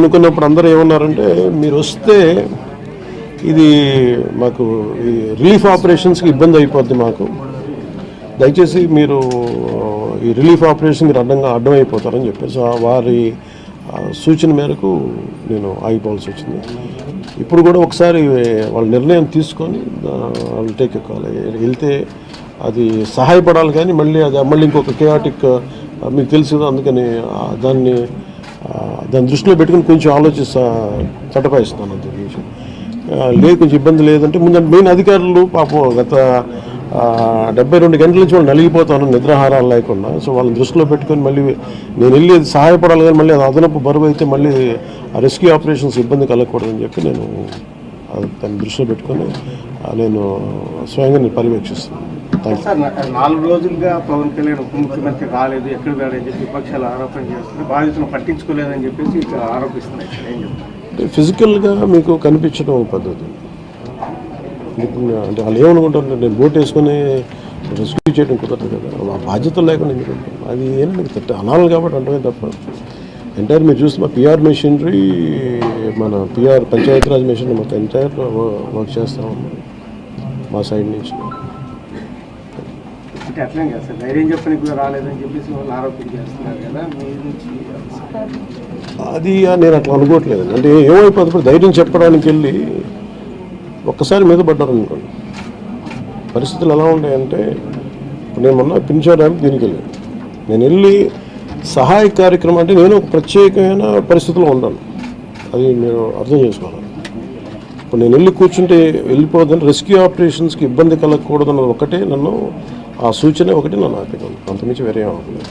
అనుకున్నప్పుడు అందరూ ఏమన్నారంటే మీరు వస్తే ఇది మాకు ఈ రిలీఫ్ ఆపరేషన్స్కి ఇబ్బంది అయిపోద్ది, మాకు దయచేసి మీరు ఈ రిలీఫ్ ఆపరేషన్ మీరు అడ్డం అయిపోతారని చెప్పేసి వారి సూచన మేరకు నేను ఆగిపోవాల్సి వచ్చింది. ఇప్పుడు కూడా ఒకసారి వాళ్ళ నిర్ణయం తీసుకొని వాళ్ళు టేక్ ఎక్కాలి, వెళ్తే అది సహాయపడాలి. కానీ మళ్ళీ ఇంకొక కేయాటిక్ మీకు తెలుసు కదా, అందుకని దాన్ని దృష్టిలో పెట్టుకుని కొంచెం చట్టపాయిస్తున్నాను అంతే విషయం. లేదు కొంచెం ఇబ్బంది లేదంటే ముందు మెయిన్ అధికారులు పాపం గత 72 గంటల నుంచి వాళ్ళు నలిగిపోతాను నిద్రాహారాలు లేకుండా. సో వాళ్ళని దృష్టిలో పెట్టుకొని మళ్ళీ నేను వెళ్ళి సహాయపడాలి, కానీ మళ్ళీ అది అదనపు బరువు అయితే మళ్ళీ ఆ రెస్క్యూ ఆపరేషన్స్ ఇబ్బంది కలగకూడదని చెప్పి నేను దాన్ని దృష్టిలో పెట్టుకొని నేను స్వయంగా నేను పర్యవేక్షిస్తున్నాను. 4 రోజులుగా పవన్ కళ్యాణ్ ఉప ముఖ్యమంత్రి రాలేదు, ఎక్కడ రాలేదని చెప్పి విపక్షాలు ఆరోపణ చేస్తున్నారు, బాధితులను పట్టించుకోలేదని చెప్పేసి ఆరోపిస్తున్నాయి. ఏం చెప్తారు? ఫిజికల్గా మీకు కనిపించడం పద్ధతి అంటే వాళ్ళు ఏమనుకుంటారు, నేను బోట్ వేసుకొని రెస్క్యూ చేయడం కుదరదు కదా, ఆ బాధ్యతలు లేకుండా ఎందుకంటారు. అది ఏంటంటే అనాలి కాబట్టి అంటే తప్ప ఎంటైర్ మీరు చూస్తే మా పిఆర్ మెషినరీ, మన పిఆర్ పంచాయతీరాజ్ మెషినరీ మొత్తం ఎంటైర్ వర్క్ చేస్తూ ఉన్నాం మా సైడ్ నుంచి. అంటే అట్లా సార్ ధైర్యం చెప్పడానికి కూడా రాలేదని చెప్పేసి వాళ్ళు ఆరోపణ చేస్తున్నారు కదా, అది నేను అట్లా అనుకోవట్లేదు. అంటే ఏమైపోతుంది, ధైర్యం చెప్పడానికి వెళ్ళి ఒక్కసారి మీద పడ్డారు అనుకోండి, పరిస్థితులు ఎలా ఉంటాయంటే ఇప్పుడు నేను మొన్న పింఛన్ డ్యామ్కి దీనికి వెళ్ళాను. నేను వెళ్ళి సహాయ కార్యక్రమం అంటే నేను ఒక ప్రత్యేకమైన పరిస్థితిలో ఉన్నాను, అది మీరు అర్థం చేసుకోవాలి. ఇప్పుడు నేను వెళ్ళి కూర్చుంటే వెళ్ళిపోదని రెస్క్యూ ఆపరేషన్స్కి ఇబ్బంది కలగకూడదన్నది ఒకటే నన్ను, ఆ సూచన ఒకటి నన్ను ఆపినాను, అంతమించి వేరే అవ్వలేదు.